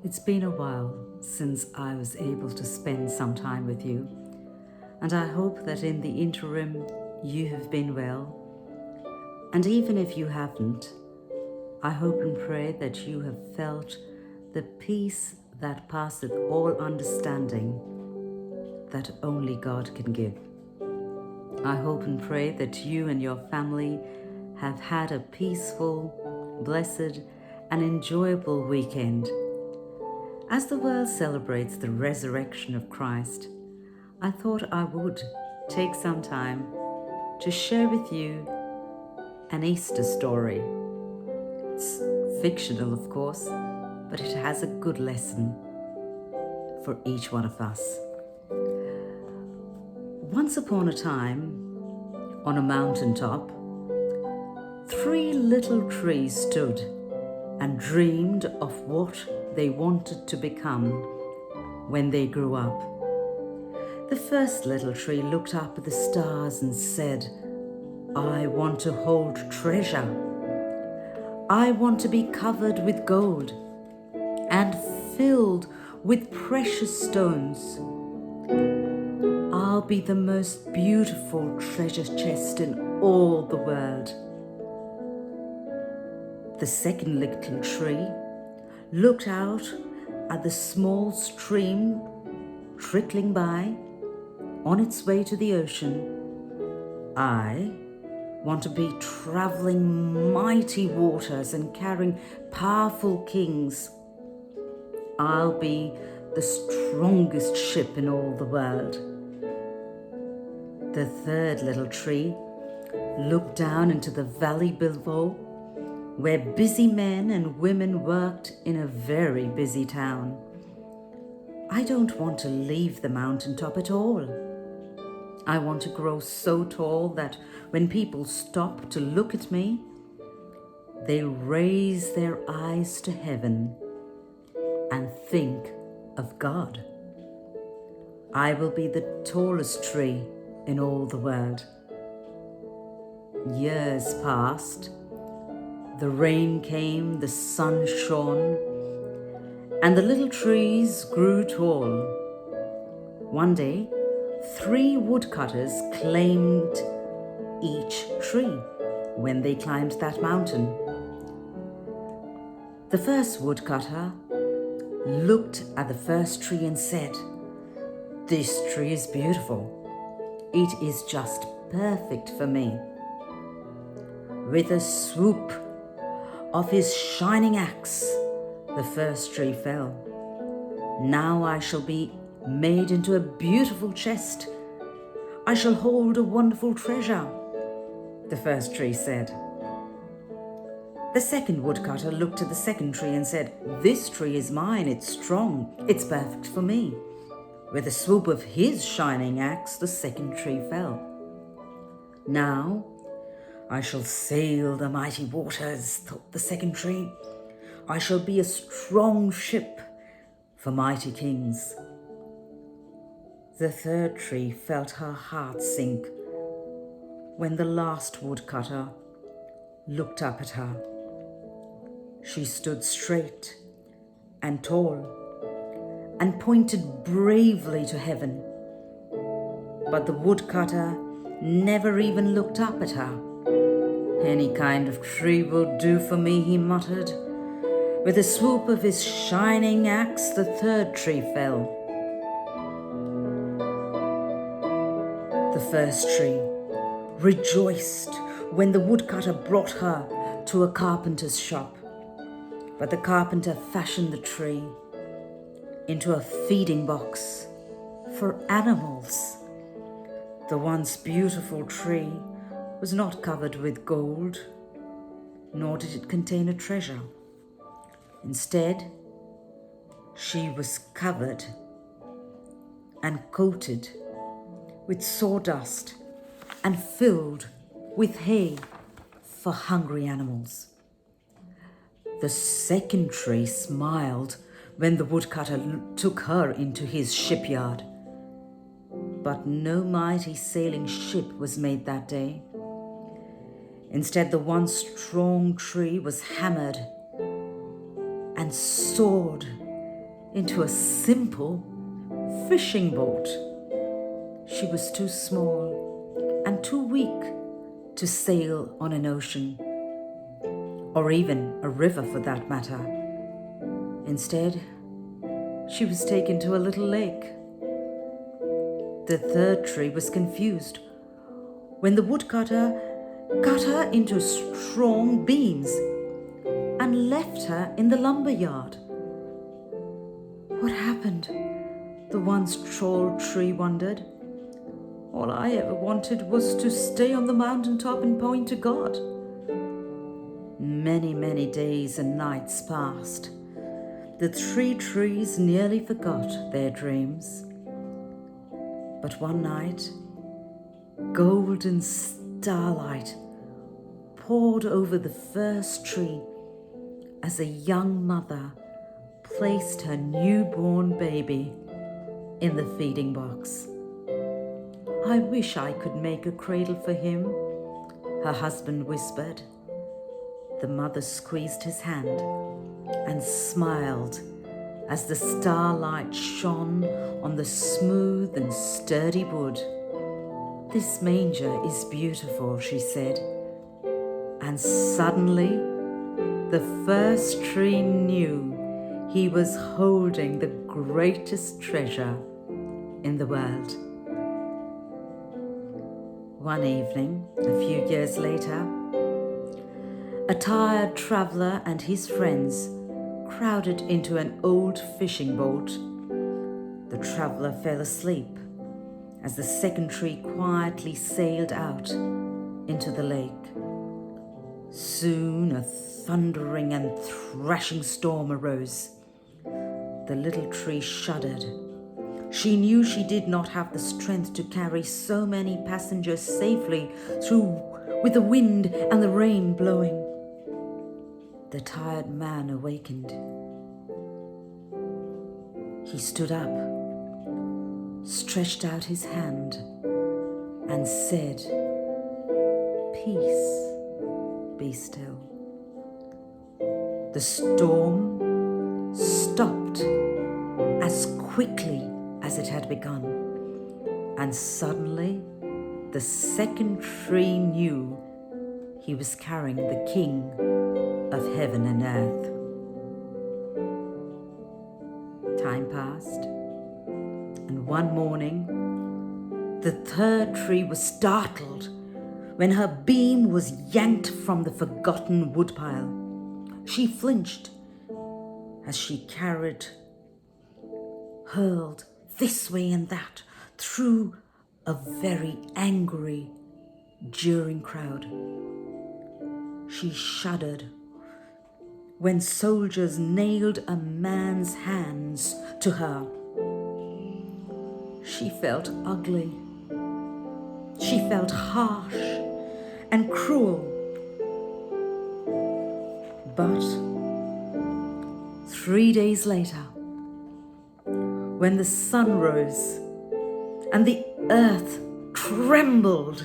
It's been a while since I was able to spend some time with you, and I hope that in the interim you have been well. And even if you haven't, I hope and pray that you have felt the peace that passeth all understanding that only God can give. I hope and pray that you and your family have had a peaceful, blessed, and enjoyable weekend. As the world celebrates the resurrection of Christ, I thought I would take some time to share with you an Easter story. It's fictional, of course, but it has a good lesson for each one of us. Once upon a time, on a mountaintop, 3 little trees stood and dreamed of what they wanted to become when they grew up. The first little tree looked up at the stars and said, "I want to hold treasure. I want to be covered with gold and filled with precious stones. I'll be the most beautiful treasure chest in all the world." The second little tree looked out at the small stream trickling by on its way to the ocean. "I want to be traveling mighty waters and carrying powerful kings. I'll be the strongest ship in all the world." The third little tree looked down into the valley below, where busy men and women worked in a very busy town. "I don't want to leave the mountaintop at all. I want to grow so tall that when people stop to look at me, they raise their eyes to heaven and think of God. I will be the tallest tree in all the world." Years passed. The rain came, the sun shone, and the little trees grew tall. One day, 3 woodcutters claimed each tree when they climbed that mountain. The first woodcutter looked at the first tree and said, "This tree is beautiful. It is just perfect for me." With a swoop of his shining axe, the first tree fell. "Now I shall be made into a beautiful chest. I shall hold a wonderful treasure," the first tree said. The second woodcutter looked at the second tree and said, "This tree is mine. It's strong. It's perfect for me." With a swoop of his shining axe, the second tree fell. "Now I shall sail the mighty waters," thought the second tree. "I shall be a strong ship for mighty kings." The third tree felt her heart sink when the last woodcutter looked up at her. She stood straight and tall and pointed bravely to heaven. But the woodcutter never even looked up at her. "Any kind of tree will do for me," he muttered. With a swoop of his shining axe, the third tree fell. The first tree rejoiced when the woodcutter brought her to a carpenter's shop. But the carpenter fashioned the tree into a feeding box for animals. The once beautiful tree was not covered with gold, nor did it contain a treasure. Instead, she was covered and coated with sawdust and filled with hay for hungry animals. The second tree smiled when the woodcutter took her into his shipyard. But no mighty sailing ship was made that day. Instead, the once strong tree was hammered and sawed into a simple fishing boat. She was too small and too weak to sail on an ocean, or even a river for that matter. Instead, she was taken to a little lake. The third tree was confused when the woodcutter cut her into strong beams and left her in the lumber yard. What happened? The once tall tree wondered. All I ever wanted was to stay on the mountaintop and point to God. Many, many days and nights passed. The 3 trees nearly forgot their dreams. But one night, golden starlight poured over the first tree as a young mother placed her newborn baby in the feeding box. I wish I could make a cradle for him, her husband whispered. The mother squeezed his hand and smiled as the starlight shone on the smooth and sturdy wood. This manger is beautiful, she said. And suddenly, the first tree knew he was holding the greatest treasure in the world. One evening, a few years later, a tired traveler and his friends crowded into an old fishing boat. The traveler fell asleep as the second tree quietly sailed out into the lake. Soon a thundering and thrashing storm arose. The little tree shuddered. She knew she did not have the strength to carry so many passengers safely through with the wind and the rain blowing. The tired man awakened. He stood up, stretched out his hand, and said, "Peace, be still." The storm stopped as quickly as it had begun, and suddenly the second tree knew he was carrying the King of heaven and earth. Time passed, and one morning, the third tree was startled when her beam was yanked from the forgotten woodpile. She flinched as she carried, hurled this way and that through a very angry, jeering crowd. She shuddered when soldiers nailed a man's hands to her. She felt ugly. She felt harsh and cruel. But 3 days later, when the sun rose and the earth trembled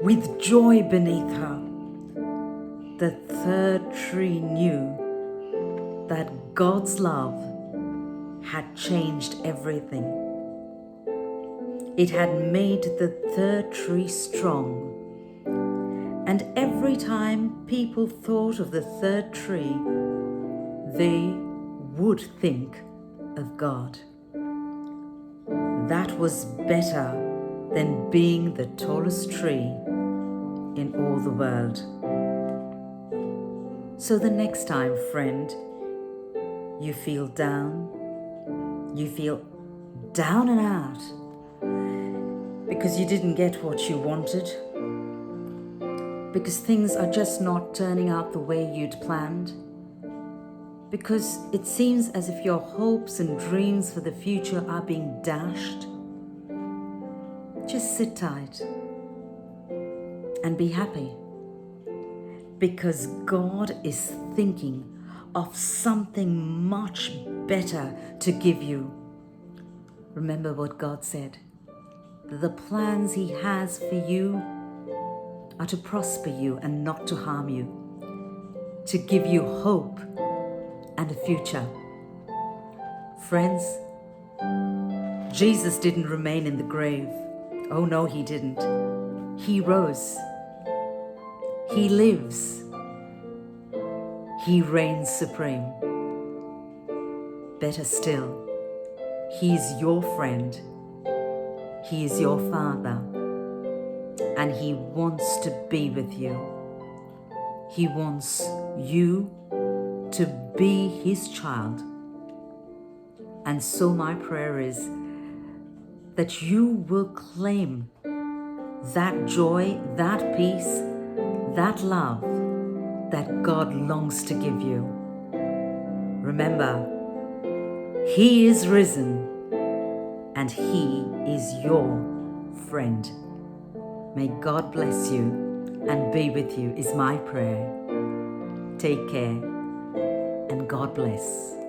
with joy beneath her, the third tree knew that God's love had changed everything. It had made the third tree strong. And every time people thought of the third tree, they would think of God. That was better than being the tallest tree in all the world. So the next time, friend, you feel down and out because you didn't get what you wanted, because things are just not turning out the way you'd planned, because it seems as if your hopes and dreams for the future are being dashed, just sit tight and be happy, because God is thinking of something much better to give you. Remember what God said, that the plans He has for you are to prosper you and not to harm you, to give you hope and a future. Friends, Jesus didn't remain in the grave. Oh no, he didn't. He rose. He lives. He reigns supreme. Better still, he is your friend. He is your Father. And he wants to be with you. He wants you to be his child. And so my prayer is that you will claim that joy, that peace, that love that God longs to give you. Remember, he is risen and he is your friend. May God bless you and be with you is my prayer. Take care and God bless.